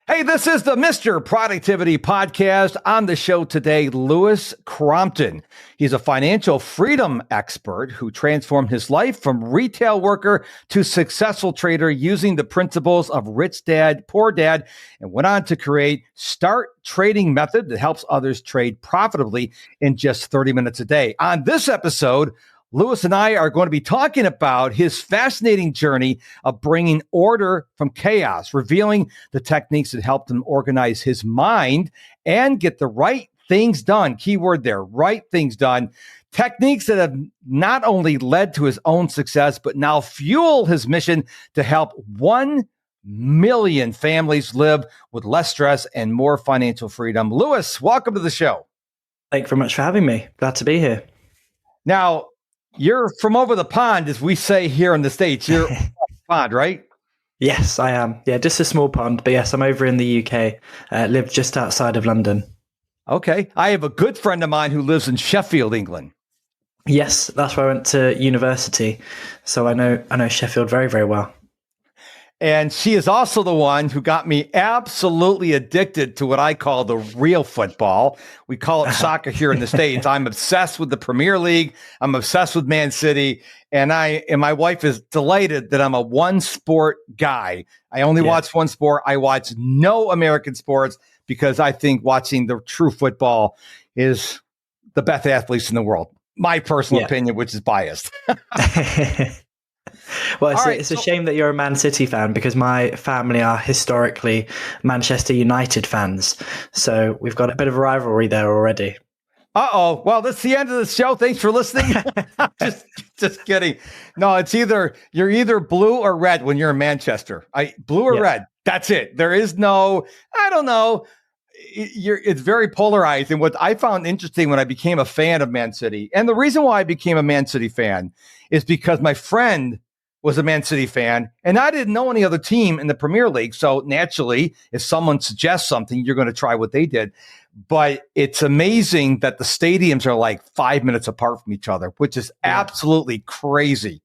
Hey, this is the Mr. Productivity Podcast. On the show today, Lewis Crompton. He's a financial freedom expert who transformed his life from retail worker to successful trader using the principles of Rich Dad, Poor Dad, and went on to create Start Trading Method that helps others trade profitably in just 30 minutes a day. On this episode, Lewis and I are going to be talking about his fascinating journey of bringing order from chaos, revealing the techniques that helped him organize his mind and get the right things done. Keyword there, right things done. Techniques that have not only led to his own success, but now fuel his mission to help 1 million families live with less stress and more financial freedom. Lewis, welcome to the show. Thank you very much for having me. Glad to be here. Now, you're from over the pond, as we say here in the States. You're over the pond, right? Yes, I am. Yeah, just a small pond. But yes, I'm over in the UK, live just outside of London. Okay. I have a good friend of mine who lives in Sheffield, England. Yes, that's where I went to university. So I know Sheffield very, very well. And she is also the one who got me absolutely addicted to what I call the real football. We call it soccer here in the States. I'm obsessed with the Premier League. I'm obsessed with Man City. And my wife is delighted that I'm a one sport guy. I only watch one sport. I watch no American sports because I think watching the true football is the best athletes in the world. My personal opinion, which is biased. Well, it's a shame that you're a Man City fan because my family are historically Manchester United fans. So we've got a bit of a rivalry there already. Uh-oh. Well, that's the end of the show. Thanks for listening. just kidding. No, you're either blue or red when you're in Manchester. Blue or red. That's it. There is no, I don't know. It's very polarized. And what I found interesting when I became a fan of Man City, and the reason why I became a Man City fan is because my friend was a Man City fan, and I didn't know any other team in the Premier League. So naturally, if someone suggests something, you're going to try what they did. But it's amazing that the stadiums are like 5 minutes apart from each other, which is absolutely crazy.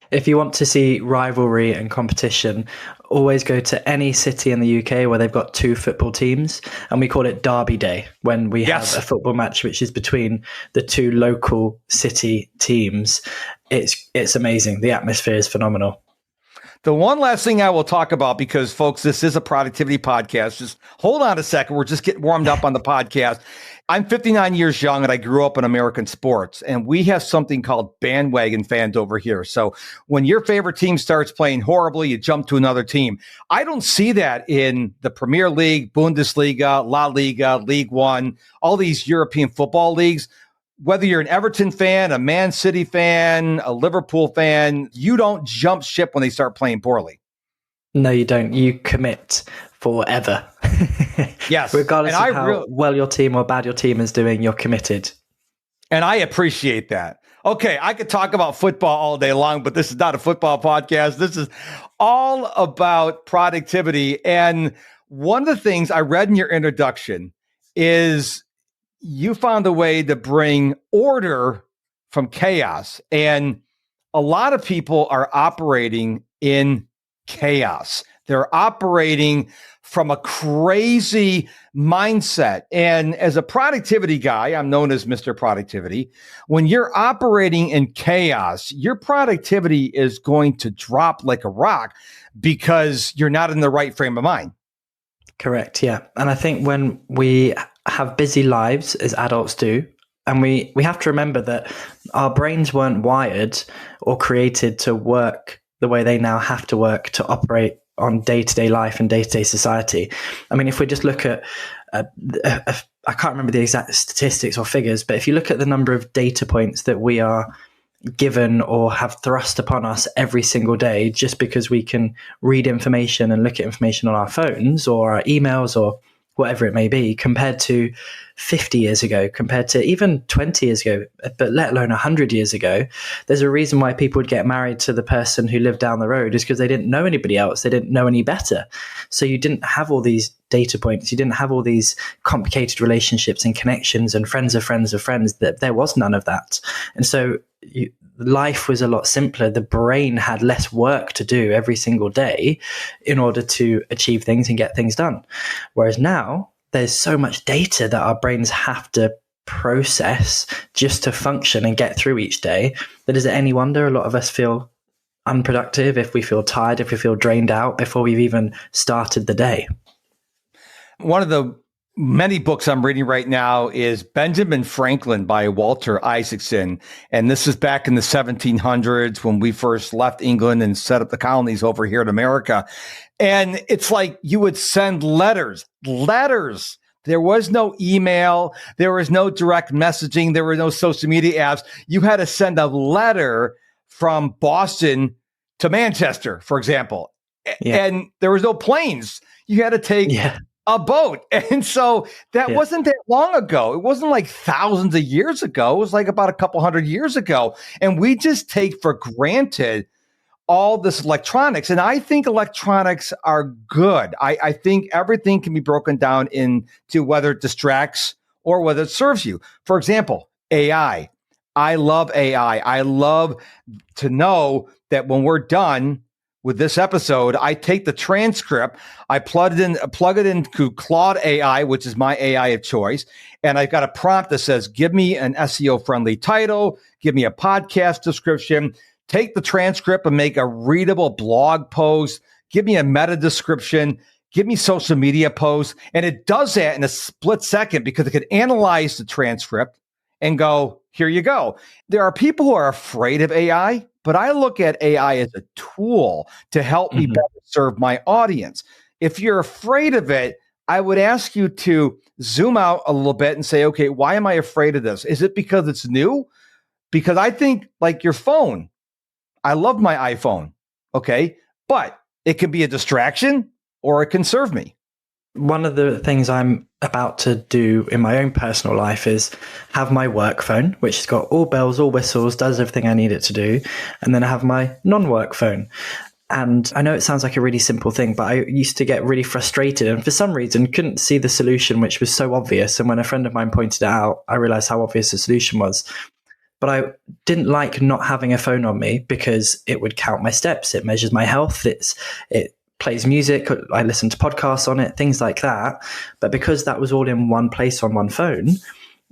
If you want to see rivalry and competition, always go to any city in the UK where they've got two football teams, and we call it Derby Day when we have a football match which is between the two local city teams. It's amazing. The atmosphere is phenomenal. The one last thing I will talk about, because folks, this is a productivity podcast. Just hold on a second. We're just getting warmed up on the podcast. I'm 59 years young and I grew up in American sports, and we have something called bandwagon fans over here. So when your favorite team starts playing horribly, you jump to another team. I don't see that in the Premier League, Bundesliga, La Liga, League One, all these European football leagues. Whether you're an Everton fan, a Man City fan, a Liverpool fan, you don't jump ship when they start playing poorly. No, you don't. You commit forever. Yes. Regardless of how well your team or bad your team is doing, you're committed. And I appreciate that. Okay, I could talk about football all day long, but this is not a football podcast. This is all about productivity. And one of the things I read in your introduction is you found a way to bring order from chaos. And a lot of people are operating in chaos. They're operating from a crazy mindset. And as a productivity guy, I'm known as Mr. Productivity. When you're operating in chaos, your productivity is going to drop like a rock because you're not in the right frame of mind. Correct. Yeah. And I think when we have busy lives as adults do, and we have to remember that our brains weren't wired or created to work the way they now have to work to operate on day-to-day life and day-to-day society. I mean, if we just look at, I can't remember the exact statistics or figures, but if you look at the number of data points that we are given or have thrust upon us every single day, just because we can read information and look at information on our phones or our emails or whatever it may be, compared to 50 years ago, compared to even 20 years ago, but let alone 100 years ago, there's a reason why people would get married to the person who lived down the road is because they didn't know anybody else. They didn't know any better. So you didn't have all these data points. You didn't have all these complicated relationships and connections and friends of friends of friends. That there was none of that. And so life was a lot simpler. The brain had less work to do every single day in order to achieve things and get things done. Whereas now there's so much data that our brains have to process just to function and get through each day, that is it any wonder a lot of us feel unproductive, if we feel tired, if we feel drained out before we've even started the day. One of the many books I'm reading right now is Benjamin Franklin by Walter Isaacson. And this is back in the 1700s when we first left England and set up the colonies over here in America. And it's like you would send letters. There was no email. There was no direct messaging. There were no social media apps. You had to send a letter from Boston to Manchester, for example. Yeah. And there was no planes. You had to take a boat. And so that wasn't that long ago. It wasn't like thousands of years ago. It was like about a couple hundred years ago. And we just take for granted all this electronics. And I think electronics are good. I think everything can be broken down into whether it distracts or whether it serves you. For example, AI. I love AI. I love to know that when we're done with this episode, I take the transcript, I plug it into Claude AI, which is my AI of choice, and I've got a prompt that says, give me an SEO-friendly title, give me a podcast description, take the transcript and make a readable blog post, give me a meta description, give me social media posts, and it does that in a split second because it can analyze the transcript and go, here you go. There are people who are afraid of AI, but I look at AI as a tool to help me better serve my audience. If you're afraid of it, I would ask you to zoom out a little bit and say, okay, why am I afraid of this? Is it because it's new? Because I think like your phone, I love my iPhone, okay? But it can be a distraction or it can serve me. One of the things I'm about to do in my own personal life is have my work phone, which has got all bells, all whistles, does everything I need it to do. And then I have my non-work phone. And I know it sounds like a really simple thing, but I used to get really frustrated and for some reason couldn't see the solution, which was so obvious. And when a friend of mine pointed it out, I realized how obvious the solution was. But I didn't like not having a phone on me because it would count my steps. It measures my health. It plays music. I listen to podcasts on it, things like that. But because that was all in one place on one phone,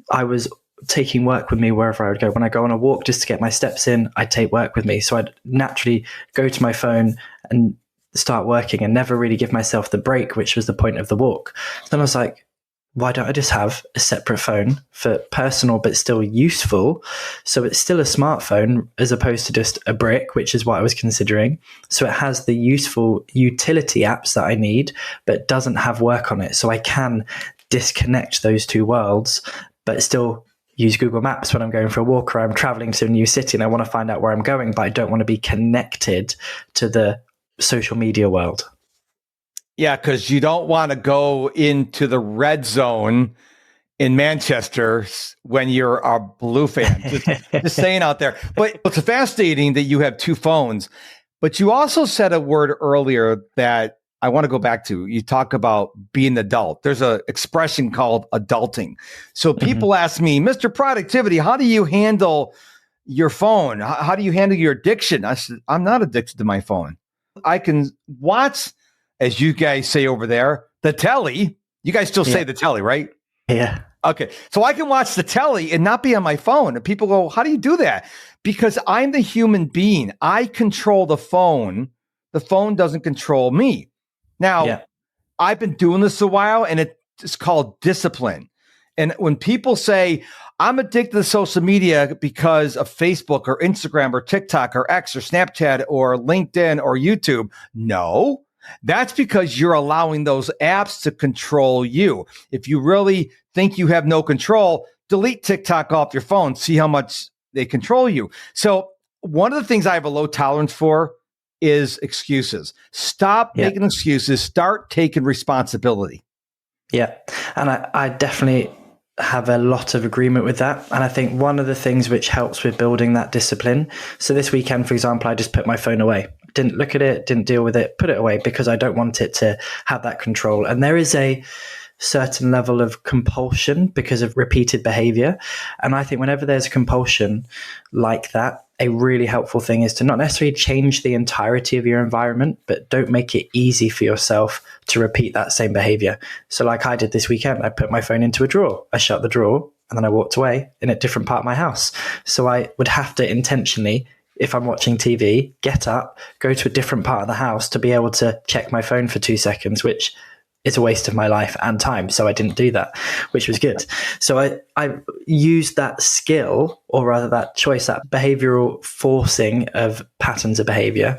I was taking work with me wherever I would go. When I go on a walk just to get my steps in, I'd take work with me. So I'd naturally go to my phone and start working and never really give myself the break, which was the point of the walk. Then I was like, why don't I just have a separate phone for personal but still useful? So it's still a smartphone as opposed to just a brick, which is what I was considering. So it has the useful utility apps that I need, but doesn't have work on it. So I can disconnect those two worlds, but still use Google Maps when I'm going for a walk or I'm traveling to a new city and I want to find out where I'm going, but I don't want to be connected to the social media world. Yeah, because you don't want to go into the red zone in Manchester when you're a Blue fan. Just saying out there. But it's fascinating that you have two phones. But you also said a word earlier that I want to go back to. You talk about being an adult. There's an expression called adulting. So people ask me, Mr. Productivity, how do you handle your phone? How do you handle your addiction? I said, I'm not addicted to my phone. I can watch, as you guys say over there, the telly. You guys still say the telly, right? Yeah. Okay. So I can watch the telly and not be on my phone. And people go, how do you do that? Because I'm the human being. I control the phone. The phone doesn't control me. Now, I've been doing this a while, and it's called discipline. And when people say, I'm addicted to social media because of Facebook or Instagram or TikTok or X or Snapchat or LinkedIn or YouTube, no. That's because you're allowing those apps to control you. If you really think you have no control, delete TikTok off your phone. See how much they control you. So one of the things I have a low tolerance for is excuses. Stop making excuses. Start taking responsibility. Yeah. And I definitely have a lot of agreement with that. And I think one of the things which helps with building that discipline. So this weekend, for example, I just put my phone away. Didn't look at it, didn't deal with it, put it away because I don't want it to have that control. And there is a certain level of compulsion because of repeated behavior. And I think whenever there's compulsion like that, a really helpful thing is to not necessarily change the entirety of your environment, but don't make it easy for yourself to repeat that same behavior. So like I did this weekend, I put my phone into a drawer, I shut the drawer, and then I walked away in a different part of my house. So I would have to intentionally, if I'm watching TV, get up, go to a different part of the house to be able to check my phone for 2 seconds, which is a waste of my life and time. So I didn't do that, which was good. So I used that skill, or rather that choice, that behavioral forcing of patterns of behavior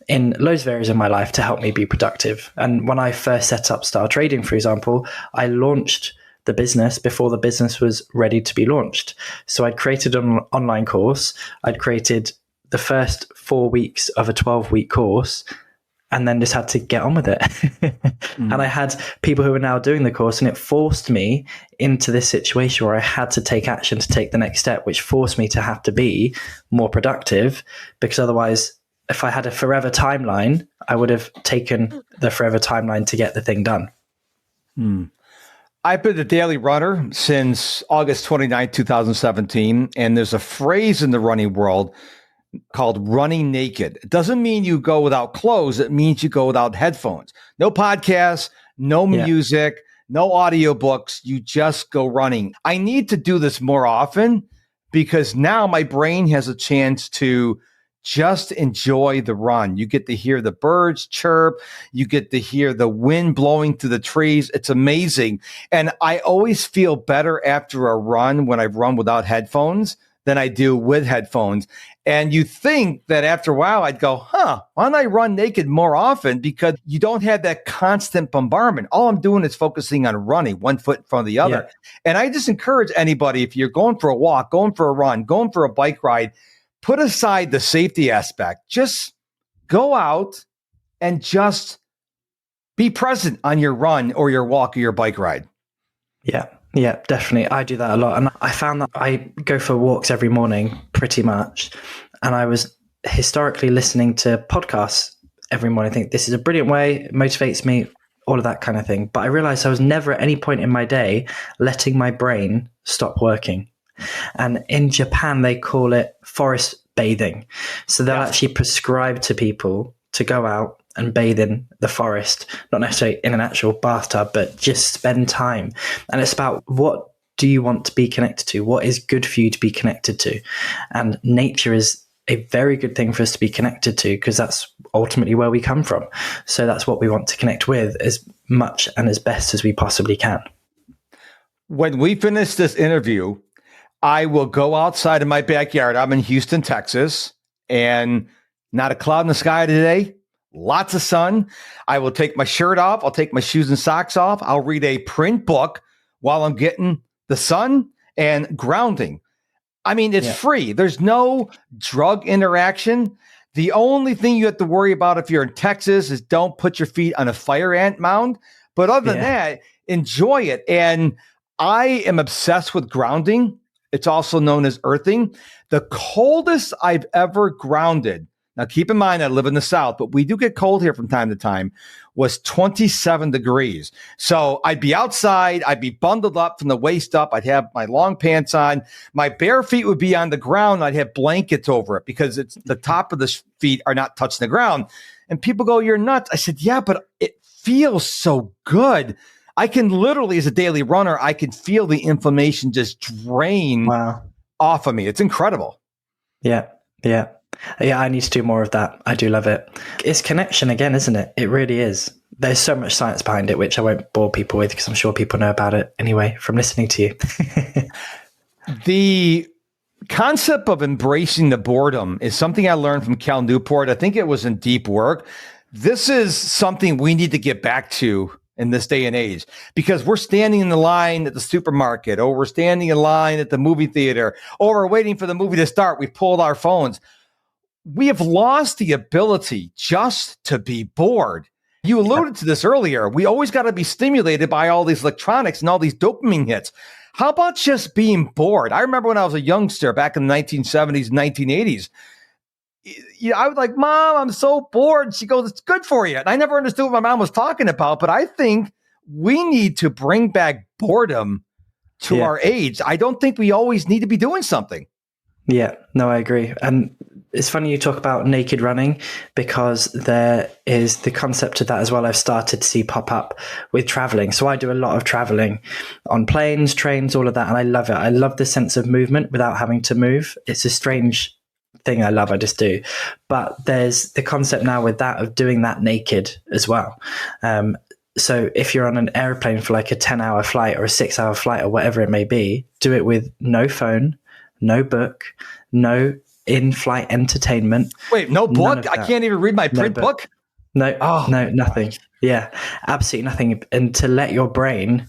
in loads of areas of my life to help me be productive. And when I first set up Style Trading, for example, I launched the business before the business was ready to be launched. So I'd created an online course. I'd created the first 4 weeks of a 12-week course, and then just had to get on with it. And I had people who were now doing the course, and it forced me into this situation where I had to take action to take the next step, which forced me to have to be more productive, because otherwise, if I had a forever timeline, I would have taken the forever timeline to get the thing done. I've been a daily runner since August 29, 2017, and there's a phrase in the running world called running naked. It doesn't mean you go without clothes. It means you go without headphones. No podcasts, no music, no audiobooks. You just go running. I need to do this more often because now my brain has a chance to just enjoy the run. You get to hear the birds chirp. You get to hear the wind blowing through the trees. It's amazing. And I always feel better after a run when I run without headphones than I do with headphones. And you think that after a while I'd go, why don't I run naked more often? Because you don't have that constant bombardment. All I'm doing is focusing on running one foot in front of the other. Yeah. And I just encourage anybody, if you're going for a walk, going for a run, going for a bike ride, put aside the safety aspect. Just go out and just be present on your run or your walk or your bike ride. Yeah, definitely. I do that a lot. And I found that I go for walks every morning pretty much. And I was historically listening to podcasts every morning. I think this is a brilliant way, it motivates me, all of that kind of thing. But I realized I was never at any point in my day letting my brain stop working. And in Japan, they call it forest bathing. So they'll actually prescribe to people to go out and bathe in the forest, not necessarily in an actual bathtub, but just spend time. And it's about, what do you want to be connected to? What is good for you to be connected to? And nature is a very good thing for us to be connected to, because that's ultimately where we come from. So that's what we want to connect with as much and as best as we possibly can. When we finish this interview, I will go outside in my backyard. I'm in Houston, Texas, and not a cloud in the sky today. Lots of sun. I will take my shirt off. I'll take my shoes and socks off. I'll read a print book while I'm getting the sun and grounding. I mean, it's free. There's no drug interaction. The only thing you have to worry about if you're in Texas is don't put your feet on a fire ant mound. But other than that, enjoy it. And I am obsessed with grounding. It's also known as earthing. The coldest I've ever grounded, now keep in mind I live in the South, but we do get cold here from time to time, was 27 degrees. So I'd be outside, I'd be bundled up from the waist up, I'd have my long pants on, my bare feet would be on the ground, I'd have blankets over it because it's the top of the feet are not touching the ground. And people go, "You're nuts." I said, "Yeah, but it feels so good." I can literally, as a daily runner, I can feel the inflammation just drain off of me. It's incredible. Yeah, I need to do more of that. I do love it. It's connection again, isn't it? It really is. There's so much science behind it, which I won't bore people with because I'm sure people know about it anyway from listening to you. The concept of embracing the boredom is something I learned from Cal Newport. I think it was in Deep Work. This is something we need to get back to in this day and age, because we're standing in the line at the supermarket, or we're standing in line at the movie theater, or we're waiting for the movie to start. We pulled our phones. We have lost the ability just to be bored. You alluded to this earlier. We always got to be stimulated by all these electronics and all these dopamine hits. How about just being bored? I remember when I was a youngster back in the 1970s, 1980s, I was like, "Mom, I'm so bored." She goes, "It's good for you." And I never understood what my mom was talking about, but I think we need to bring back boredom to our age. I don't think we always need to be doing something. Yeah, no, I agree. And it's funny you talk about naked running, because there is the concept of that as well. I've started to see pop up with traveling. So I do a lot of traveling on planes, trains, all of that. And I love it. I love the sense of movement without having to move. It's a strange thing I love. I just do. But there's the concept now with that of doing that naked as well. So if you're on an airplane for like a 10-hour flight or a 6-hour flight or whatever it may be, do it with no phone, no book, no in-flight entertainment. Wait, no book? I can't even read my print book? No, nothing. Yeah, absolutely nothing. And to let your brain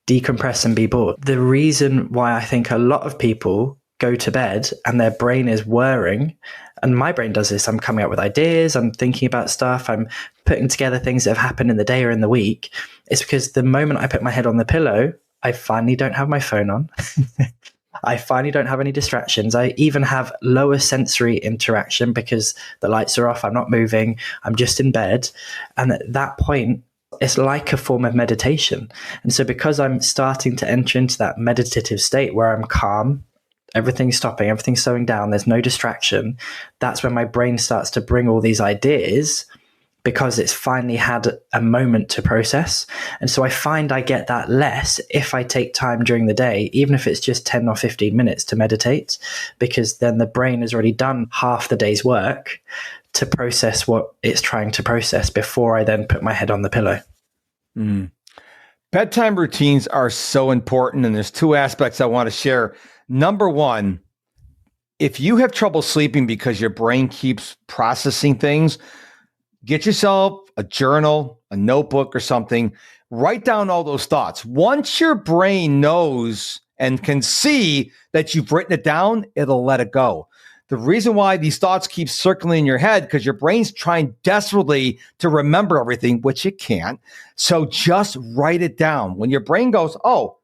decompress and be bored. The reason why I think a lot of people go to bed and their brain is whirring, and my brain does this, I'm coming up with ideas, I'm thinking about stuff, I'm putting together things that have happened in the day or in the week. It's because the moment I put my head on the pillow, I finally don't have my phone on. I finally don't have any distractions. I even have lower sensory interaction because the lights are off, I'm not moving, I'm just in bed. And at that point, it's like a form of meditation. And so because I'm starting to enter into that meditative state where I'm calm, everything's stopping, everything's slowing down, there's no distraction, that's when my brain starts to bring all these ideas, because it's finally had a moment to process. And so I find I get that less if I take time during the day, even if it's just 10 or 15 minutes to meditate, because then the brain has already done half the day's work to process what it's trying to process before I then put my head on the pillow. Bedtime routines are so important, and there's two aspects I want to share. Number one, if you have trouble sleeping because your brain keeps processing things, get yourself a journal, a notebook or something. Write down all those thoughts. Once your brain knows and can see that you've written it down, it'll let it go. The reason why these thoughts keep circling in your head, because your brain's trying desperately to remember everything, which it can't. So just write it down. When your brain goes, oh,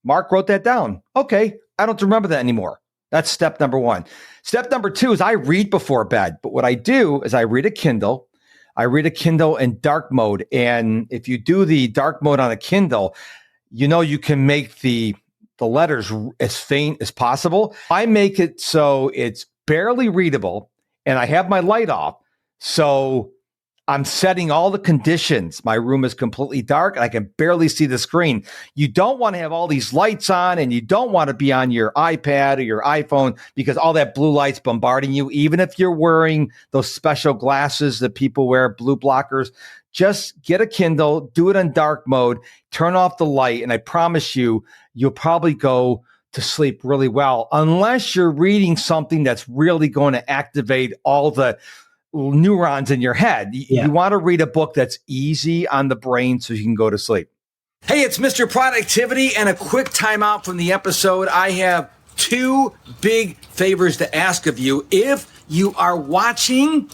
Mark wrote that down. Okay, I don't remember that anymore. That's step number one. Step number two is I read before bed. But what I do is I read a Kindle. I read a Kindle in dark mode. And if you do the dark mode on a Kindle, you know you can make the letters as faint as possible. I make it so it's barely readable, and I have my light off. So I'm setting all the conditions. My room is completely dark and I can barely see the screen. You don't want to have all these lights on, and you don't want to be on your iPad or your iPhone because all that blue light's bombarding you. Even if you're wearing those special glasses that people wear, blue blockers, just get a Kindle, do it in dark mode, turn off the light, and I promise you, you'll probably go to sleep really well, unless you're reading something that's really going to activate all the neurons in your head. You want to read a book that's easy on the brain so you can go to sleep. Hey, it's Mr. Productivity, and a quick timeout from the episode. I have two big favors to ask of you. If you are watching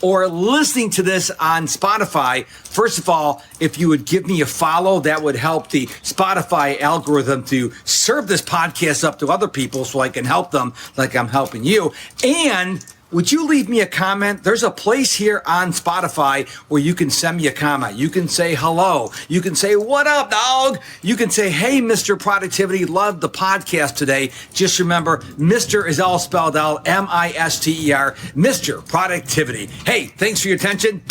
or listening to this on Spotify, first of all, if you would give me a follow, that would help the Spotify algorithm to serve this podcast up to other people so I can help them like I'm helping you. And would you leave me a comment? There's a place here on Spotify where you can send me a comment. You can say hello. You can say, what up, dog? You can say, hey, Mr. Productivity, love the podcast today. Just remember, Mr. is all spelled out, M-I-S-T-E-R, Mr. Productivity. Hey, thanks for your attention.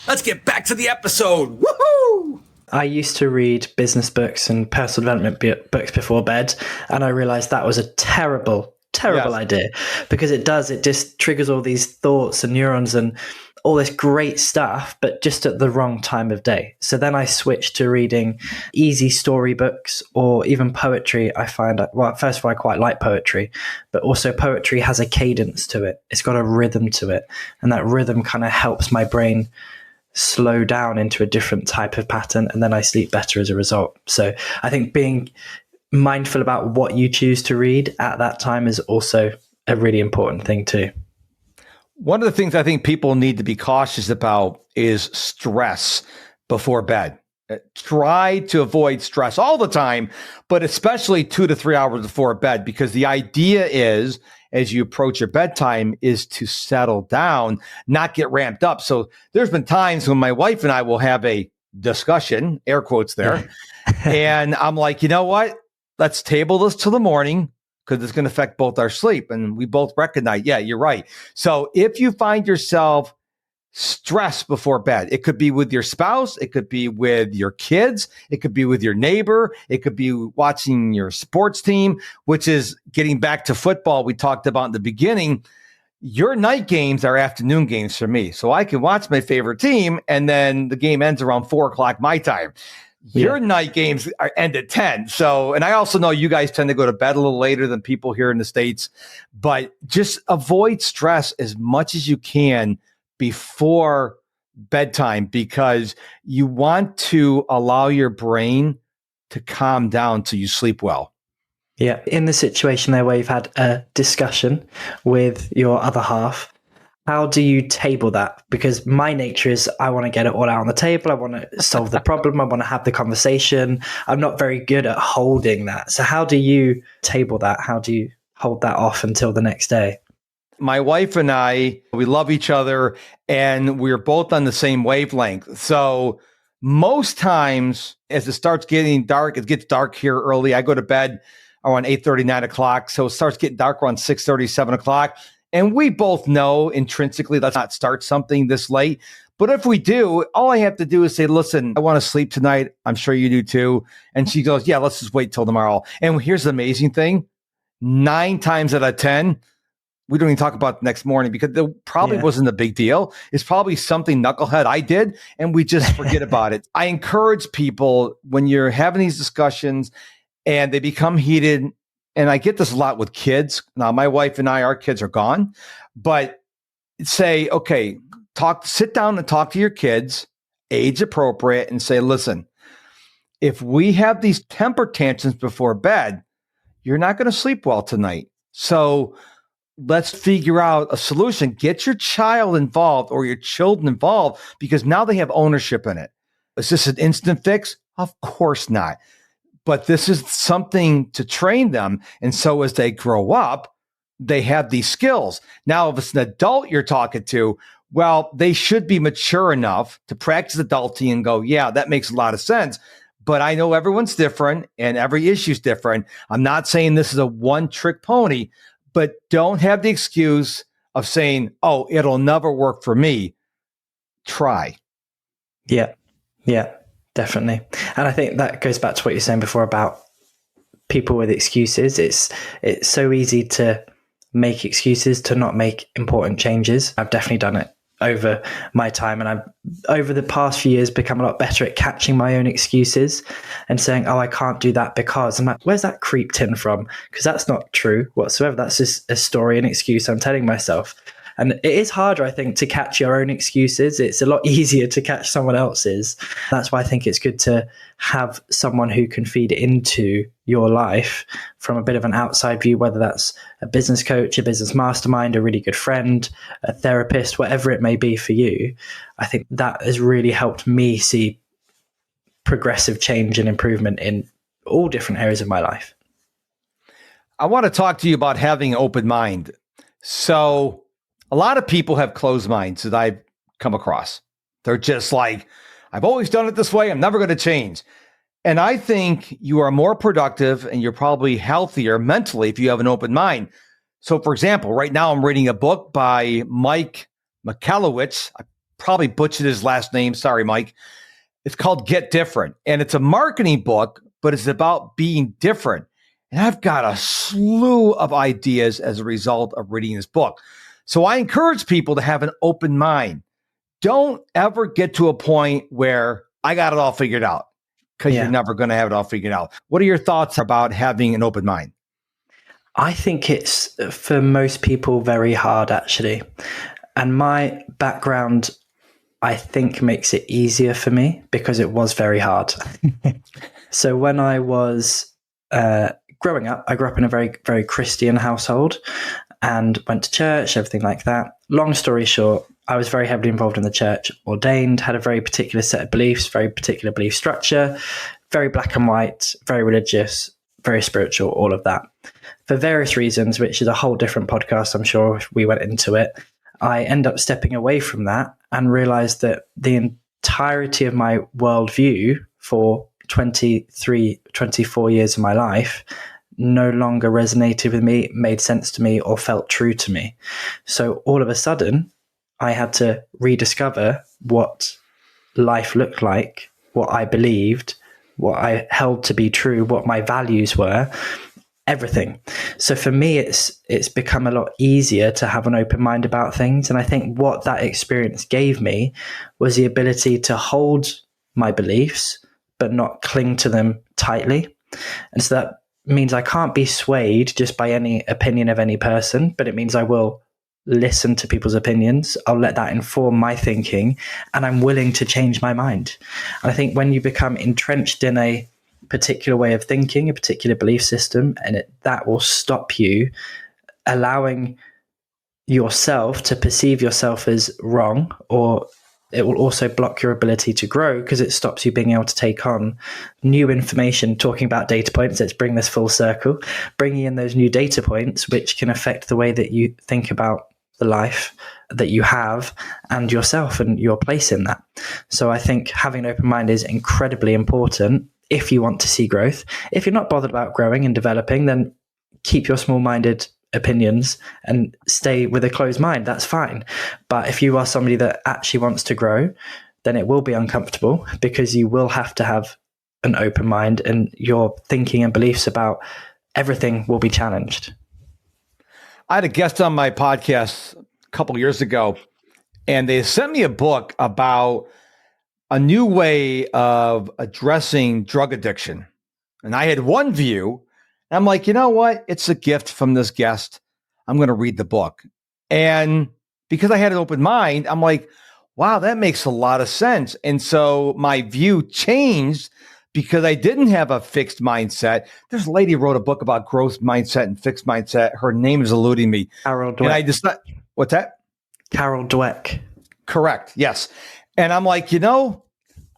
Let's get back to the episode. Woohoo! I used to read business books and personal development books before bed, and I realized that was a terrible idea, because it just triggers all these thoughts and neurons and all this great stuff, but just at the wrong time of day. So then I switched to reading easy storybooks or even poetry. I find, well, first of all, I quite like poetry, but also poetry has a cadence to it. It's got a rhythm to it. And that rhythm kind of helps my brain slow down into a different type of pattern. And then I sleep better as a result. So I think being mindful about what you choose to read at that time is also a really important thing too. One of the things I think people need to be cautious about is stress before bed. Try to avoid stress all the time, but especially 2 to 3 hours before bed, because the idea is, as you approach your bedtime, is to settle down, not get ramped up. So there's been times when my wife and I will have a discussion, air quotes there. And I'm like, you know what? Let's table this till the morning because it's going to affect both our sleep. And we both recognize, yeah, you're right. So if you find yourself stressed before bed, it could be with your spouse, it could be with your kids, it could be with your neighbor, it could be watching your sports team, which is getting back to football we talked about in the beginning. Your night games are afternoon games for me. So I can watch my favorite team and then the game ends around 4:00 my time. Your night games end at 10. So, and I also know you guys tend to go to bed a little later than people here in the States, but just avoid stress as much as you can before bedtime because you want to allow your brain to calm down so you sleep well. Yeah. In the situation there where you've had a discussion with your other half, how do you table that? Because my nature is I want to get it all out on the table. I want to solve the problem. I want to have the conversation. I'm not very good at holding that. So how do you table that? How do you hold that off until the next day? My wife and I, we love each other and we're both on the same wavelength. So most times as it starts getting dark, it gets dark here early. I go to bed around 8:30, 9 o'clock. So it starts getting dark around 6:30, 7 o'clock. And we both know intrinsically, let's not start something this late. But if we do, all I have to do is say, listen, I want to sleep tonight. I'm sure you do too. And she goes, yeah, let's just wait till tomorrow. And here's the amazing thing. 9 times out of 10, we don't even talk about the next morning because it probably wasn't a big deal. It's probably something knucklehead I did and we just forget about it. I encourage people when you're having these discussions and they become heated, and I get this a lot with kids. Now, my wife and I, our kids are gone, but say, okay, sit down and talk to your kids, age appropriate, and say, listen, if we have these temper tantrums before bed, you're not going to sleep well tonight. So let's figure out a solution. Get your child involved or your children involved because now they have ownership in it. Is this an instant fix? Of course not. But this is something to train them. And so as they grow up, they have these skills. Now, if it's an adult you're talking to, well, they should be mature enough to practice adulting and go, yeah, that makes a lot of sense. But I know everyone's different and every issue's different. I'm not saying this is a one-trick pony, but don't have the excuse of saying, oh, it'll never work for me. Try. Yeah. Definitely. And I think that goes back to what you're saying before about people with excuses. It's so easy to make excuses to not make important changes. I've definitely done it over my time. And I've, over the past few years, become a lot better at catching my own excuses and saying, oh, I can't do that because. I'm like, where's that creeped in from? Because that's not true whatsoever. That's just a story, an excuse I'm telling myself. And it is harder, I think, to catch your own excuses. It's a lot easier to catch someone else's. That's why I think it's good to have someone who can feed into your life from a bit of an outside view, whether that's a business coach, a business mastermind, a really good friend, a therapist, whatever it may be for you. I think that has really helped me see progressive change and improvement in all different areas of my life. I want to talk to you about having an open mind. So a lot of people have closed minds that I've come across. They're just like, I've always done it this way. I'm never going to change. And I think you are more productive and you're probably healthier mentally if you have an open mind. So for example, right now I'm reading a book by Mike Michalowicz. I probably butchered his last name. Sorry, Mike. It's called Get Different. And it's a marketing book, but it's about being different. And I've got a slew of ideas as a result of reading this book. So I encourage people to have an open mind. Don't ever get to a point where I got it all figured out because you're never going to have it all figured out. What are your thoughts about having an open mind? I think it's, for most people, very hard, actually. And my background, I think, makes it easier for me because it was very hard. So when I was growing up, I grew up in a very, very Christian household and went to church, everything like that. Long story short, I was very heavily involved in the church, ordained, had a very particular set of beliefs, very particular belief structure, very black and white, very religious, very spiritual, all of that. For various reasons, which is a whole different podcast, I'm sure, if we went into it, I end up stepping away from that and realized that the entirety of my worldview for 23, 24 years of my life no longer resonated with me, made sense to me, or felt true to me. So all of a sudden, I had to rediscover what life looked like, what I believed, what I held to be true, what my values were, everything. So for me, it's become a lot easier to have an open mind about things. And I think what that experience gave me was the ability to hold my beliefs, but not cling to them tightly. And so that means I can't be swayed just by any opinion of any person, but it means I will listen to people's opinions. I'll let that inform my thinking, and I'm willing to change my mind. And I think when you become entrenched in a particular way of thinking, a particular belief system, and that will stop you allowing yourself to perceive yourself as wrong, or it will also block your ability to grow because it stops you being able to take on new information. Talking about data points, let's bring this full circle, bringing in those new data points, which can affect the way that you think about the life that you have and yourself and your place in that. So I think having an open mind is incredibly important if you want to see growth. If you're not bothered about growing and developing, then keep your small-minded opinions and stay with a closed mind. That's fine. But if you are somebody that actually wants to grow, then it will be uncomfortable because you will have to have an open mind, and your thinking and beliefs about everything will be challenged. I had a guest on my podcast a couple years ago, and they sent me a book about a new way of addressing drug addiction. And I had one view. And I'm like, you know what? It's a gift from this guest. I'm going to read the book. And because I had an open mind, I'm like, wow, that makes a lot of sense. And so my view changed because I didn't have a fixed mindset. There's a lady who wrote a book about growth mindset and fixed mindset. Her name is eluding me. Carol Dweck. And I just thought, what's that? Carol Dweck. Correct. Yes. And I'm like,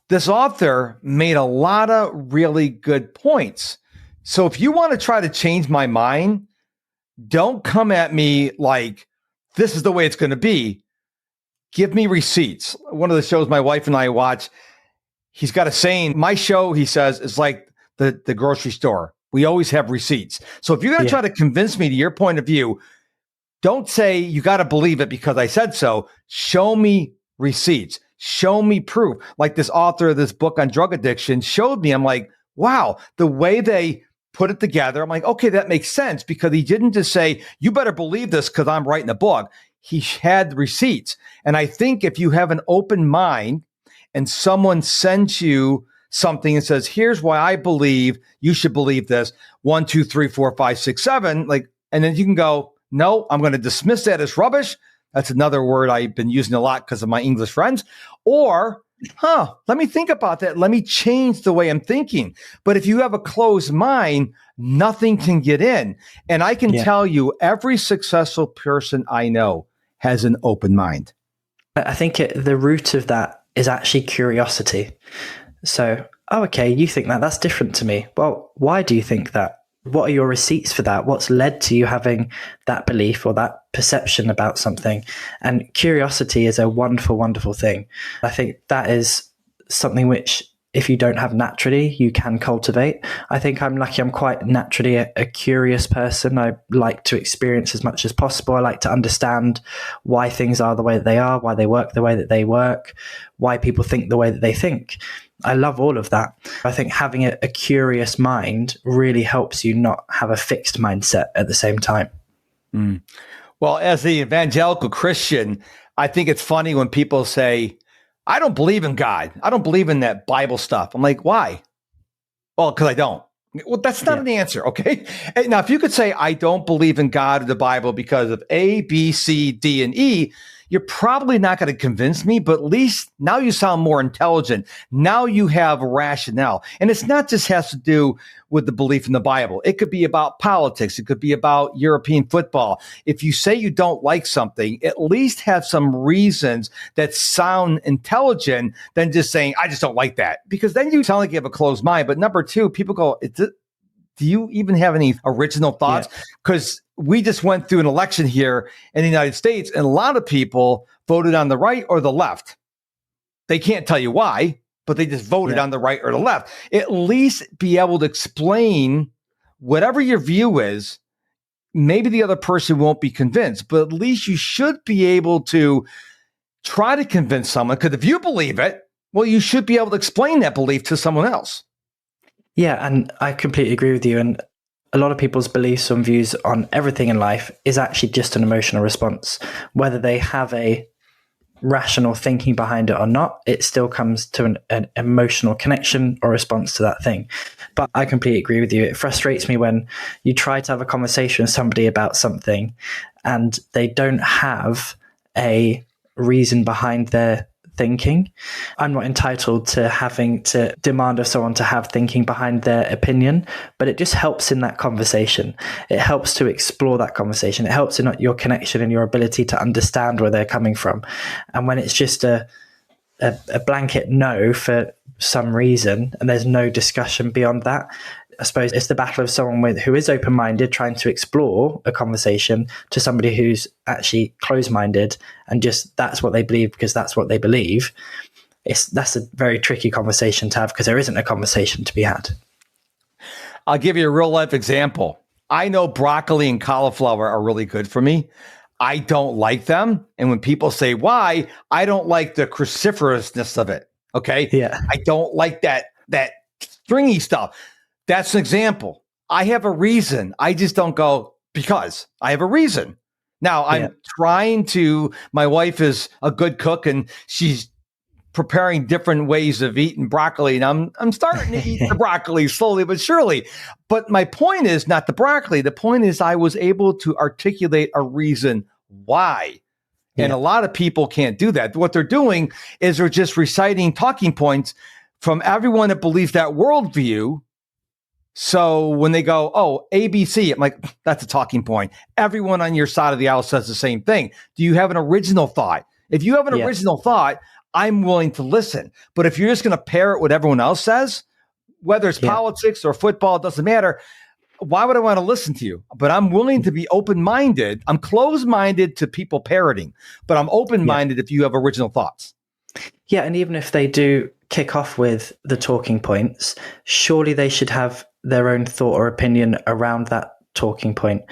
this author made a lot of really good points. So if you want to try to change my mind, don't come at me like this is the way it's going to be. Give me receipts. One of the shows my wife and I watch, he's got a saying, my show, he says, is like the grocery store. We always have receipts. So if you're going to try to convince me to your point of view, don't say you got to believe it because I said so. Show me receipts. Show me proof. Like this author of this book on drug addiction showed me. I'm like, wow, the way they put it together. I'm like, okay, that makes sense, because he didn't just say, you better believe this because I'm writing a book. He had receipts. And I think if you have an open mind and someone sends you something and says, here's why I believe you should believe this, 1, 2, 3, 4, 5, 6, 7, and then you can go, no, I'm going to dismiss that as rubbish. That's another word I've been using a lot because of my English friends. Or, let me think about that. Let me change the way I'm thinking. But if you have a closed mind, nothing can get in. And I can tell you, every successful person I know has an open mind. I think the root of that is actually curiosity. So, okay, you think that. That's different to me. Well, why do you think that? What are your receipts for that? What's led to you having that belief or that perception about something? And curiosity is a wonderful, wonderful thing. I think that is something which, if you don't have naturally, you can cultivate. I think I'm lucky. I'm quite naturally a curious person. I like to experience as much as possible. I like to understand why things are the way that they are, why they work the way that they work, why people think the way that they think. I love all of that. I think having a curious mind really helps you not have a fixed mindset at the same time. Mm. Well, as the evangelical Christian, I think it's funny when people say, I don't believe in God. I don't believe in that Bible stuff. I'm like, why? Well, because I don't. Well, that's not an answer, okay? Now, if you could say, I don't believe in God or the Bible because of A, B, C, D, and E, you're probably not going to convince me, but at least now you sound more intelligent. Now you have rationale. And it's not just has to do with the belief in the Bible. It could be about politics. It could be about European football. If you say you don't like something, at least have some reasons that sound intelligent than just saying, I just don't like that. Because then you sound like you have a closed mind. But number two, people go, do you even have any original thoughts? Because we just went through an election here in the United States, and a lot of people voted on the right or the left. They can't tell you why, but they just voted on the right or the left. At least be able to explain whatever your view is. Maybe the other person won't be convinced, but at least you should be able to try to convince someone, because if you believe it, well, you should be able to explain that belief to someone else. Yeah, and I completely agree with you. And a lot of people's beliefs and views on everything in life is actually just an emotional response. Whether they have a rational thinking behind it or not, it still comes to an emotional connection or response to that thing. But I completely agree with you. It frustrates me when you try to have a conversation with somebody about something and they don't have a reason behind their thinking. I'm not entitled to having to demand of someone to have thinking behind their opinion, but it just helps in that conversation. It helps to explore that conversation. It helps in your connection and your ability to understand where they're coming from. And when it's just a blanket no for some reason and there's no discussion beyond that, I suppose it's the battle of someone who is open-minded trying to explore a conversation to somebody who's actually closed-minded and just that's what they believe because that's what they believe. That's a very tricky conversation to have because there isn't a conversation to be had. I'll give you a real-life example. I know broccoli and cauliflower are really good for me. I don't like them. And when people say why, I don't like the cruciferousness of it. Okay? Yeah. I don't like that stringy stuff. That's an example. I have a reason. I just don't go because I have a reason. Now I'm trying to, my wife is a good cook and she's preparing different ways of eating broccoli. And I'm starting to eat the broccoli slowly but surely. But my point is not the broccoli. The point is I was able to articulate a reason why. And a lot of people can't do that. What they're doing is they're just reciting talking points from everyone that believes that worldview. So when they go, oh, ABC, I'm like, that's a talking point. Everyone on your side of the aisle says the same thing. Do you have an original thought? If you have an original thought, I'm willing to listen. But if you're just going to parrot what everyone else says, whether it's politics or football, it doesn't matter. Why would I want to listen to you? But I'm willing to be open-minded. I'm closed-minded to people parroting, but I'm open-minded if you have original thoughts. Yeah, and even if they do kick off with the talking points, surely they should have their own thought or opinion around that talking point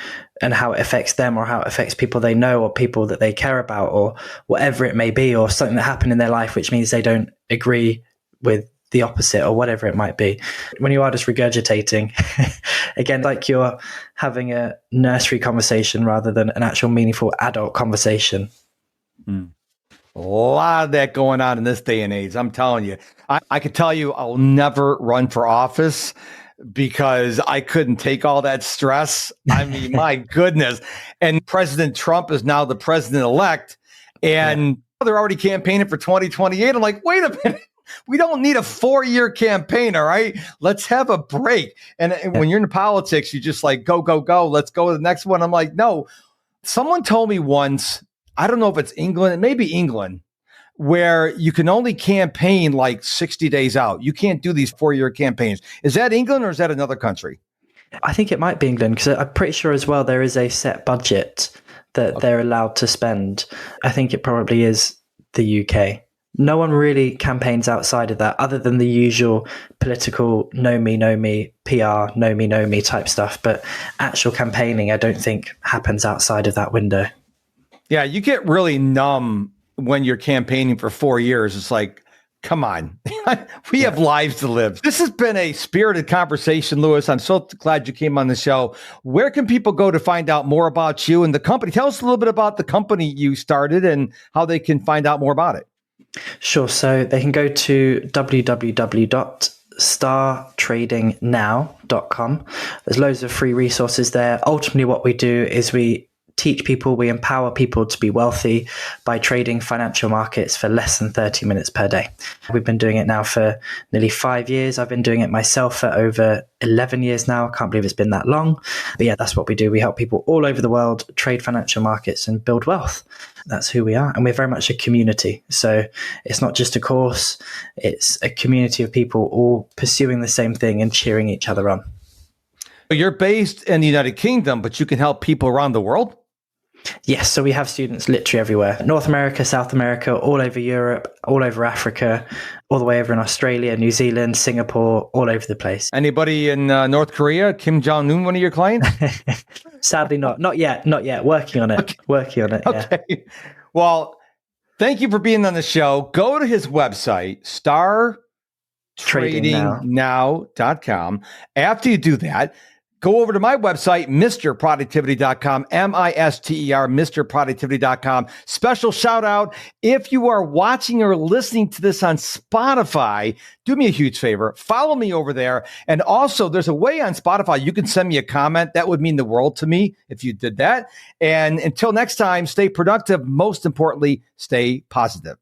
and how it affects them or how it affects people they know or people that they care about or whatever it may be, or something that happened in their life which means they don't agree with the opposite or whatever it might be. When you are just regurgitating, again, like you're having a nursery conversation rather than an actual meaningful adult conversation. A lot of that going on in this day and age. I'm telling you, I could tell you I'll never run for office because I couldn't take all that stress. I mean, my goodness. And President Trump is now the president-elect, and they're already campaigning for 2028. I'm like, wait a minute. We don't need a 4-year campaign, all right? Let's have a break. And when you're in politics, you just like, go, go, go. Let's go to the next one. I'm like, no. Someone told me once, I don't know if it's England, it may be England, where you can only campaign like 60 days out. You can't do these 4-year campaigns. Is that England or is that another country? I think it might be England because I'm pretty sure as well there is a set budget that they're allowed to spend. I think it probably is the UK. No one really campaigns outside of that other than the usual political know me, PR, know me type stuff. But actual campaigning, I don't think happens outside of that window. Yeah, you get really numb when you're campaigning for 4 years. It's like, come on, we have lives to live. This has been a spirited conversation, Lewis. I'm so glad you came on the show. Where can people go to find out more about you and the company? Tell us a little bit about the company you started and how they can find out more about it. Sure. So they can go to www.startradingnow.com. There's loads of free resources there. Ultimately, what we do is we teach people, we empower people to be wealthy by trading financial markets for less than 30 minutes per day. We've been doing it now for nearly 5 years. I've been doing it myself for over 11 years now. I can't believe it's been that long. But yeah, that's what we do. We help people all over the world trade financial markets and build wealth. That's who we are. And we're very much a community. So it's not just a course, it's a community of people all pursuing the same thing and cheering each other on. You're based in the United Kingdom, but you can help people around the world? Yes, so we have students literally everywhere. North America, South America, all over Europe, all over Africa, all the way over in Australia, New Zealand, Singapore, all over the place. Anybody in North Korea, Kim Jong-un, one of your clients? Sadly not. Not yet. Working on it. Okay. Working on it, yeah. Okay. Well, thank you for being on the show. Go to his website, startradingnow.com. After you do that, go over to my website, MrProductivity.com, MISTER, MrProductivity.com. Special shout out. If you are watching or listening to this on Spotify, do me a huge favor. Follow me over there. And also, there's a way on Spotify you can send me a comment. That would mean the world to me if you did that. And until next time, stay productive. Most importantly, stay positive.